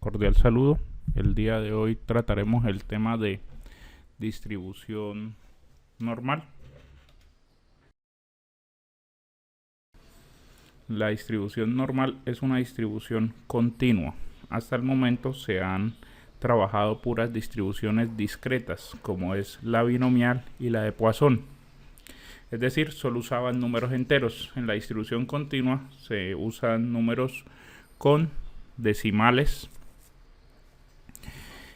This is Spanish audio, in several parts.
Cordial saludo. El día de hoy trataremos el tema de distribución normal. La distribución normal es una distribución continua. Hasta el momento se han trabajado puras distribuciones discretas, como es la binomial y la de Poisson. Es decir, solo usaban números enteros. En la distribución continua se usan números con decimales.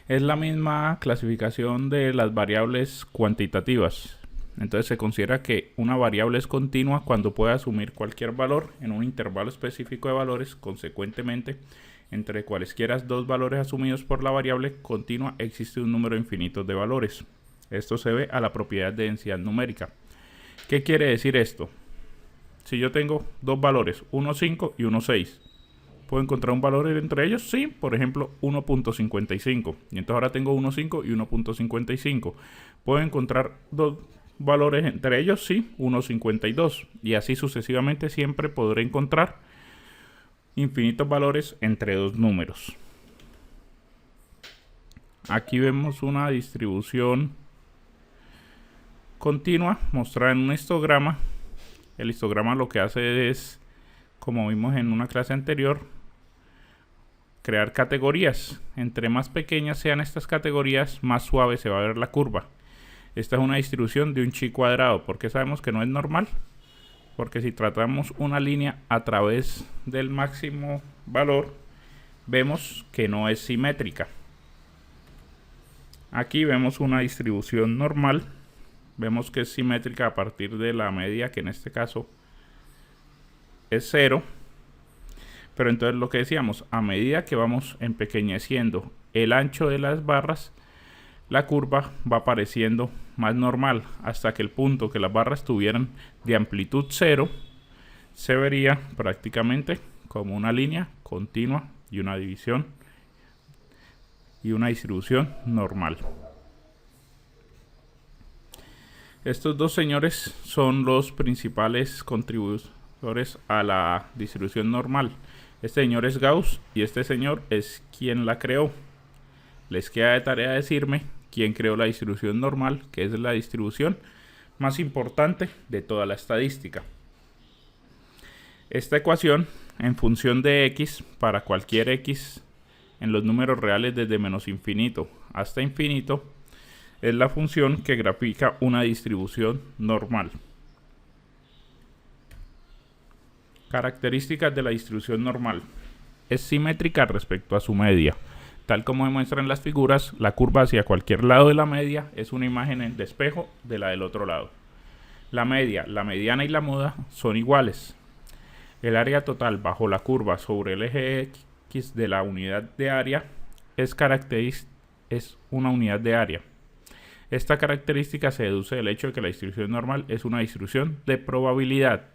Es la misma clasificación de las variables cuantitativas. Entonces se considera que una variable es continua cuando puede asumir cualquier valor en un intervalo específico de valores. Consecuentemente, entre cualesquiera dos valores asumidos por la variable continua existe un número infinito de valores. Esto se ve a la propiedad de densidad numérica. ¿Qué quiere decir esto? Si yo tengo dos valores, 1,5 y 1,6, ¿puedo encontrar un valor entre ellos? Sí, por ejemplo 1.55. Y entonces ahora tengo 1,5 y 1.55. ¿Puedo encontrar dos valores entre ellos? Sí, 1.52. Y así sucesivamente siempre podré encontrar infinitos valores entre dos números. Aquí vemos una distribución continua mostrada en un histograma. El histograma lo que hace es, como vimos en una clase anterior, crear categorías. Entre más pequeñas sean estas categorías, más suave se va a ver la curva. Esta es una distribución de un chi cuadrado. ¿Por qué sabemos que no es normal? Porque si tratamos una línea a través del máximo valor, vemos que no es simétrica. Aquí vemos una distribución normal. Vemos que es simétrica a partir de la media, que en este caso es 0. Pero entonces lo que decíamos, a medida que vamos empequeñeciendo el ancho de las barras, la curva va apareciendo más normal, hasta que el punto que las barras tuvieran de amplitud 0 se vería prácticamente como una línea continua y una división y una distribución normal. Estos dos señores son los principales contribuidores a la distribución normal. Este señor es Gauss y este señor es quien la creó. Les queda de tarea decirme quién creó la distribución normal, que es la distribución más importante de toda la estadística. Esta ecuación, en función de x, para cualquier x en los números reales desde menos infinito hasta infinito, es la función que grafica una distribución normal. Características de la distribución normal. Es simétrica respecto a su media. Tal como demuestran las figuras, la curva hacia cualquier lado de la media es una imagen de espejo de la del otro lado. La media, la mediana y la moda son iguales. El área total bajo la curva sobre el eje X de la unidad de área es una unidad de área. Esta característica se deduce del hecho de que la distribución normal es una distribución de probabilidad.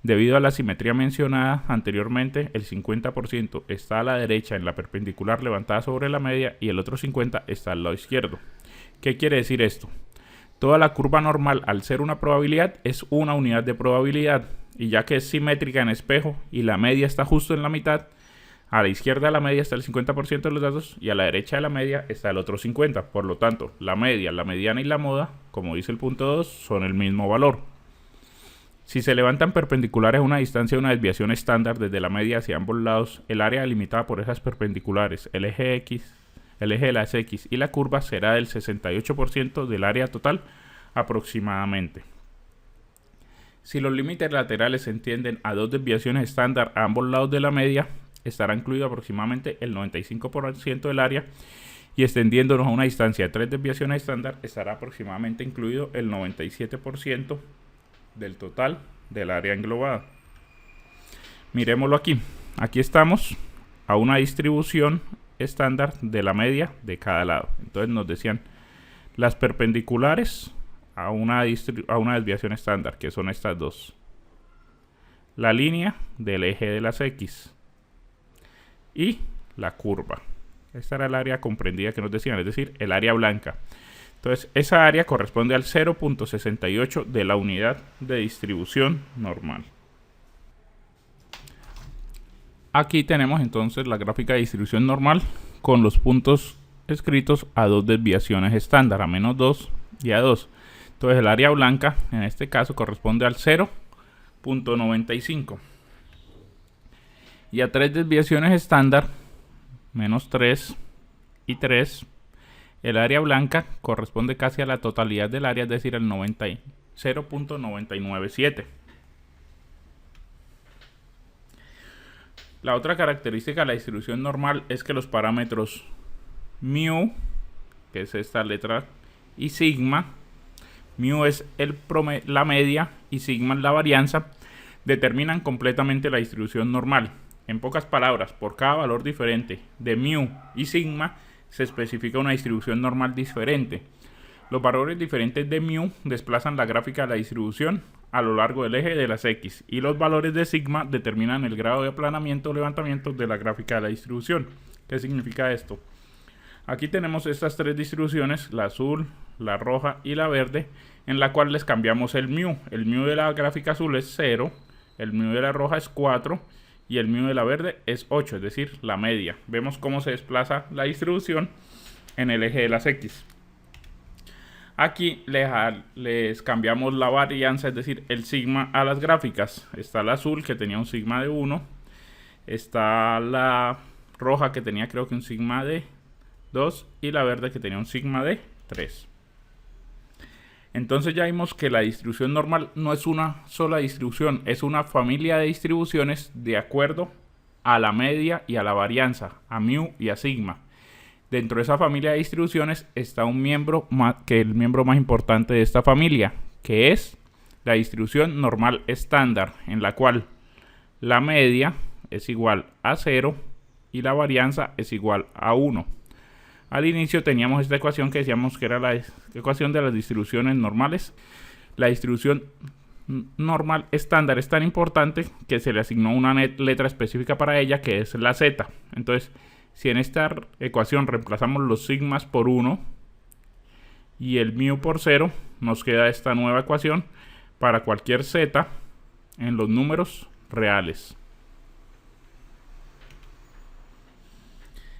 Debido a la simetría mencionada anteriormente, el 50% está a la derecha en la perpendicular levantada sobre la media y el otro 50% está al lado izquierdo. ¿Qué quiere decir esto? Toda la curva normal, al ser una probabilidad, es una unidad de probabilidad. Y ya que es simétrica en espejo y la media está justo en la mitad, a la izquierda de la media está el 50% de los datos y a la derecha de la media está el otro 50%. Por lo tanto, la media, la mediana y la moda, como dice el punto 2, son el mismo valor. Si se levantan perpendiculares a una distancia de una desviación estándar desde la media hacia ambos lados, el área delimitada por esas perpendiculares, el eje X, el eje de las X y la curva será del 68% del área total aproximadamente. Si los límites laterales se entienden a dos desviaciones estándar a ambos lados de la media, estará incluido aproximadamente el 95% del área, y extendiéndonos a una distancia de 3 desviaciones estándar estará aproximadamente incluido el 97% del total del área englobada. Miremoslo aquí. Aquí estamos a una distribución estándar de la media de cada lado. Entonces nos decían las perpendiculares a una desviación estándar, que son estas dos. La línea del eje de las X y la curva. Esta era el área comprendida que nos decían, es decir, el área blanca. Entonces, esa área corresponde al 0.68 de la unidad de distribución normal. Aquí tenemos entonces la gráfica de distribución normal con los puntos escritos a dos desviaciones estándar, a -2 y a 2. Entonces el área blanca en este caso corresponde al 0.95 y a tres desviaciones estándar, -3 y 3. El área blanca corresponde casi a la totalidad del área, es decir, al 0.997. La otra característica de la distribución normal es que los parámetros mu, que es esta letra, y sigma, mu es la media y sigma es la varianza, determinan completamente la distribución normal. En pocas palabras, por cada valor diferente de mu y sigma se especifica una distribución normal diferente. Los valores diferentes de mu desplazan la gráfica de la distribución a lo largo del eje de las X, y los valores de sigma determinan el grado de aplanamiento o levantamiento de la gráfica de la distribución. ¿Qué significa esto? Aquí tenemos estas tres distribuciones, la azul, la roja y la verde, en la cual les cambiamos el mu. El mu de la gráfica azul es 0, el mu de la roja es 4 y el mu de la verde es 8, es decir, la media. Vemos cómo se desplaza la distribución en el eje de las X. Aquí les cambiamos la varianza, es decir, el sigma a las gráficas. Está la azul, que tenía un sigma de 1. Está la roja, que tenía creo que un sigma de 2. Y la verde, que tenía un sigma de 3. Entonces ya vimos que la distribución normal no es una sola distribución, es una familia de distribuciones de acuerdo a la media y a la varianza, a mu y a sigma. Dentro de esa familia de distribuciones está un miembro que es el miembro más importante de esta familia, que es la distribución normal estándar, en la cual la media es igual a 0 y la varianza es igual a 1. Al inicio teníamos esta ecuación que decíamos que era la ecuación de las distribuciones normales. La distribución normal estándar es tan importante que se le asignó una letra específica para ella, que es la z. Entonces, si en esta ecuación reemplazamos los sigmas por 1 y el mu por 0, nos queda esta nueva ecuación para cualquier z en los números reales.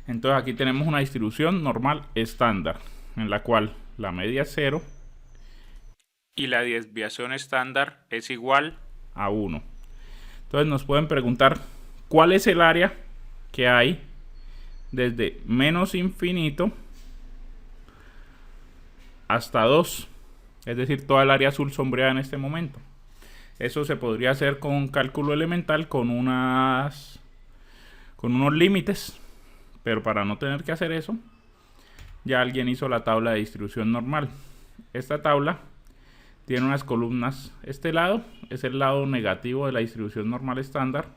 Entonces aquí tenemos una distribución normal estándar, en la cual la media es 0 y la desviación estándar es igual a 1. Entonces nos pueden preguntar cuál es el área que hay desde menos infinito hasta 2, es decir, toda el área azul sombreada en este momento. Eso se podría hacer con un cálculo elemental con unos límites, pero para no tener que hacer eso, ya alguien hizo la tabla de distribución normal. Esta tabla tiene unas columnas. Este lado es el lado negativo de la distribución normal estándar.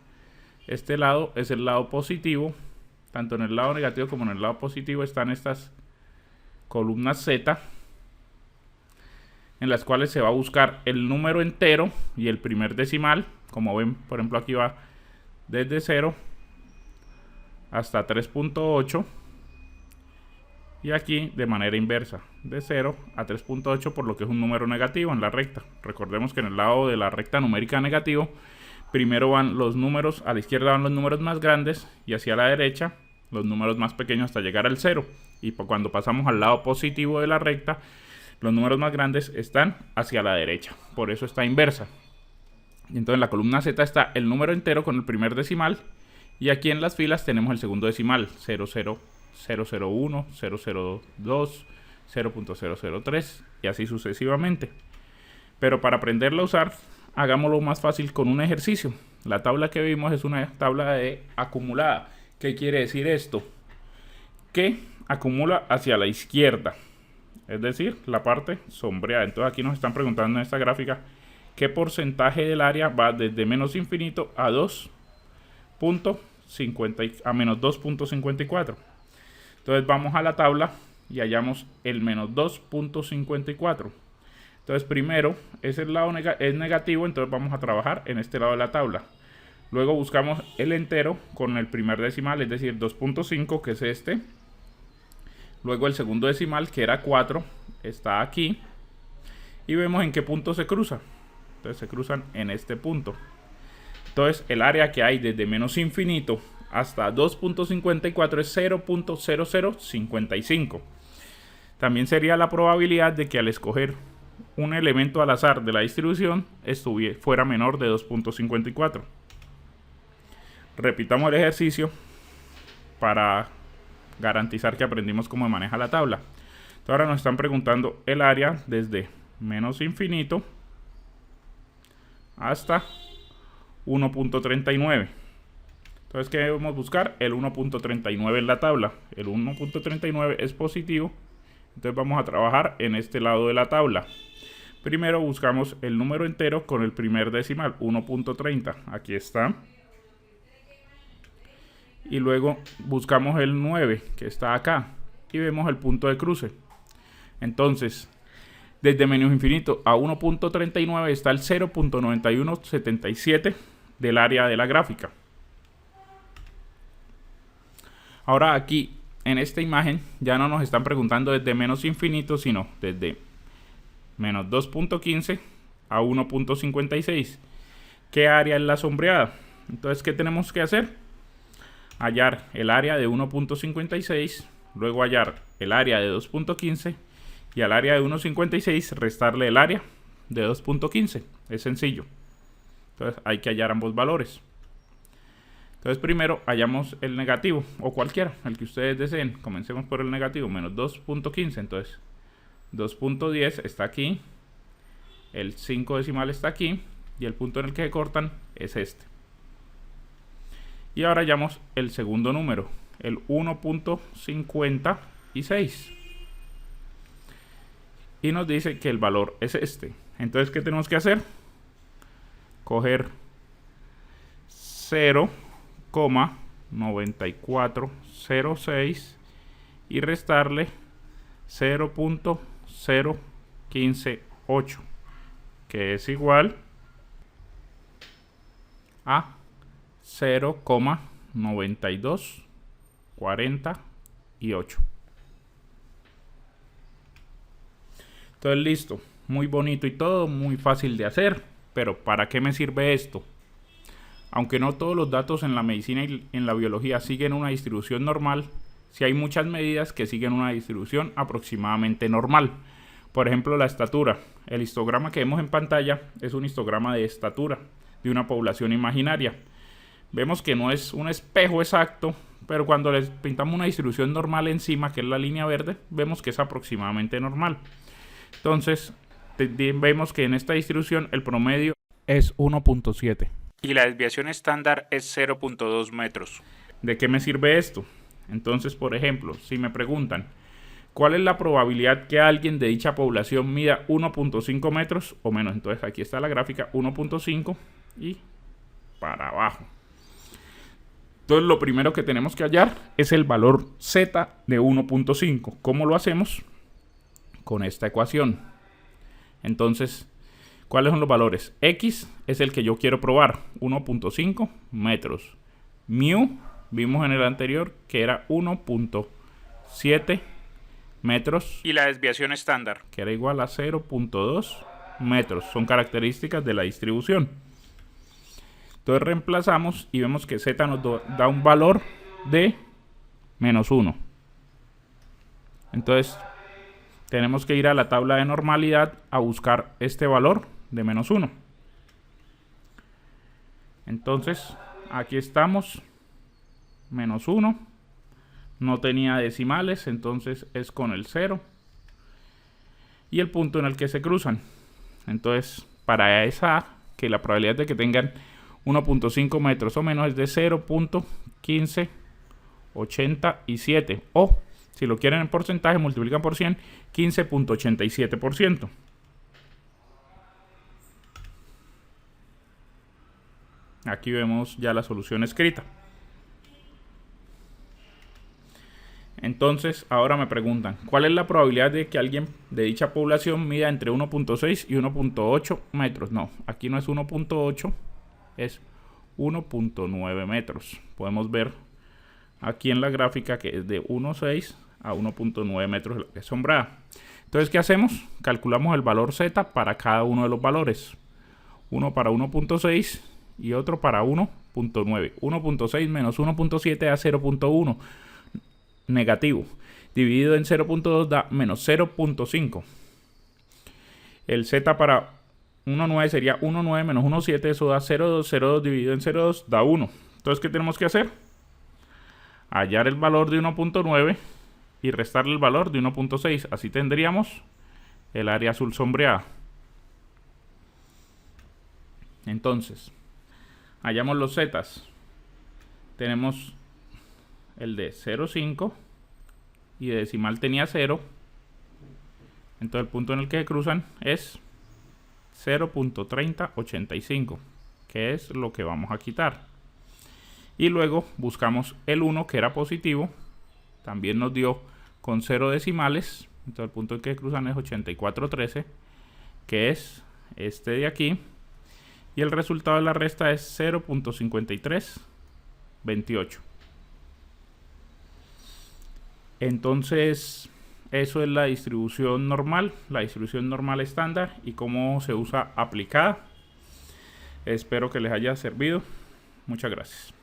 Este lado es el lado positivo. Tanto en el lado negativo como en el lado positivo están estas columnas Z, en las cuales se va a buscar el número entero y el primer decimal. Como ven, por ejemplo, aquí va desde 0 hasta 3.8 y aquí de manera inversa, de 0 a 3.8, por lo que es un número negativo en la recta. Recordemos que en el lado de la recta numérica negativo, primero van los números, a la izquierda van los números más grandes y hacia la derecha los números más pequeños hasta llegar al 0. Y cuando pasamos al lado positivo de la recta, los números más grandes están hacia la derecha. Por eso está inversa. Y entonces en la columna Z está el número entero con el primer decimal. Y aquí en las filas tenemos el segundo decimal, 00, 001, 002, 0.003 y así sucesivamente. Pero para aprenderlo a usar, hagámoslo más fácil con un ejercicio. La tabla que vimos es una tabla de acumulada. ¿Qué quiere decir esto? Que acumula hacia la izquierda, es decir, la parte sombreada. Entonces aquí nos están preguntando en esta gráfica qué porcentaje del área va desde menos infinito a menos 2.54. Entonces vamos a la tabla y hallamos el menos 2.54. Entonces primero ese lado es negativo, entonces vamos a trabajar en este lado de la tabla. Luego buscamos el entero con el primer decimal, es decir, 2.5, que es este. Luego el segundo decimal, que era 4, está aquí. Y vemos en qué punto se cruza. Entonces se cruzan en este punto. Entonces el área que hay desde menos infinito hasta 2.54 es 0.0055. También sería la probabilidad de que al escoger un elemento al azar de la distribución fuera menor de 2.54. Repitamos el ejercicio para garantizar que aprendimos cómo maneja la tabla. Entonces ahora nos están preguntando el área desde menos infinito hasta 1.39. Entonces, ¿qué debemos buscar? El 1.39 en la tabla. El 1.39 es positivo. Entonces vamos a trabajar en este lado de la tabla. Primero buscamos el número entero con el primer decimal, 1.30. Aquí está. Y luego buscamos el 9, que está acá. Y vemos el punto de cruce. Entonces, desde menos infinito a 1.39 está el 0.9177 del área de la gráfica. Ahora aquí, en esta imagen, ya no nos están preguntando desde menos infinito, sino desde menos 2.15 a 1.56. ¿Qué área es la sombreada? Entonces, ¿qué tenemos que hacer? Hallar el área de 1.56, luego hallar el área de 2.15 y al área de 1.56 restarle el área de 2.15. Es sencillo. Entonces hay que hallar ambos valores. Entonces primero hallamos el negativo, o cualquiera, el que ustedes deseen. Comencemos por el negativo, menos 2.15. Entonces 2.10 está aquí, el 5 decimal está aquí, y el punto en el que se cortan es este. Y ahora hallamos el segundo número, el 1.56. Y nos dice que el valor es este. Entonces, ¿qué tenemos que hacer? Coger 0,9406 y restarle 0.0158, que es igual a 0,9248. Entonces, listo, muy bonito y todo, muy fácil de hacer, pero ¿para qué me sirve esto? Aunque no todos los datos en la medicina y en la biología siguen una distribución normal, sí hay muchas medidas que siguen una distribución aproximadamente normal. Por ejemplo, la estatura. El histograma que vemos en pantalla es un histograma de estatura de una población imaginaria. Vemos que no es un espejo exacto, pero cuando les pintamos una distribución normal encima, que es la línea verde, vemos que es aproximadamente normal. Entonces, vemos que en esta distribución el promedio es 1.7 y la desviación estándar es 0.2 metros. ¿De qué me sirve esto? Entonces, por ejemplo, si me preguntan ¿cuál es la probabilidad que alguien de dicha población mida 1.5 metros o menos? Entonces aquí está la gráfica, 1.5 y para abajo. Entonces lo primero que tenemos que hallar es el valor z de 1.5. ¿Cómo lo hacemos? Con esta ecuación. Entonces, ¿cuáles son los valores? X es el que yo quiero probar, 1.5 metros. Mu, vimos en el anterior que era 1.7 metros. Y la desviación estándar, que era igual a 0.2 metros. Son características de la distribución. Entonces reemplazamos y vemos que z nos da un valor de menos 1. Entonces tenemos que ir a la tabla de normalidad a buscar este valor de menos 1. Entonces aquí estamos, menos 1. No tenía decimales, entonces es con el 0 y el punto en el que se cruzan. Entonces para esa, que la probabilidad de que tengan 1.5 metros o menos es de 0.1587, o si lo quieren en porcentaje multiplican por 100, 15.87%. Aquí vemos ya la solución escrita. Entonces ahora me preguntan ¿cuál es la probabilidad de que alguien de dicha población mida entre 1.6 y 1.8 metros? No, aquí no es 1.8, es 1.9 metros. Podemos ver aquí en la gráfica que es de 1.6 a 1.9 metros la sombrada. Entonces, ¿qué hacemos? Calculamos el valor z para cada uno de los valores. Uno para 1.6 y otro para 1 0.9. 1.6 menos 1.7 da 0.1. Negativo. Dividido en 0.2 da menos 0.5. El z para 1,9 sería 1,9 menos 1,7. Eso da 0,2. 0,2 dividido en 0,2 da 1. Entonces, ¿qué tenemos que hacer? Hallar el valor de 1.9 y restarle el valor de 1.6. Así tendríamos el área azul sombreada. Entonces, hallamos los zetas. Tenemos el de 0,5 y de decimal tenía 0. Entonces el punto en el que se cruzan es 0.3085, que es lo que vamos a quitar. Y luego buscamos el 1, que era positivo. También nos dio con 0 decimales. Entonces el punto en el que se cruzan es 8413, que es este de aquí. Y el resultado de la resta es 0.5328. Entonces, eso es la distribución normal estándar y cómo se usa aplicada. Espero que les haya servido. Muchas gracias.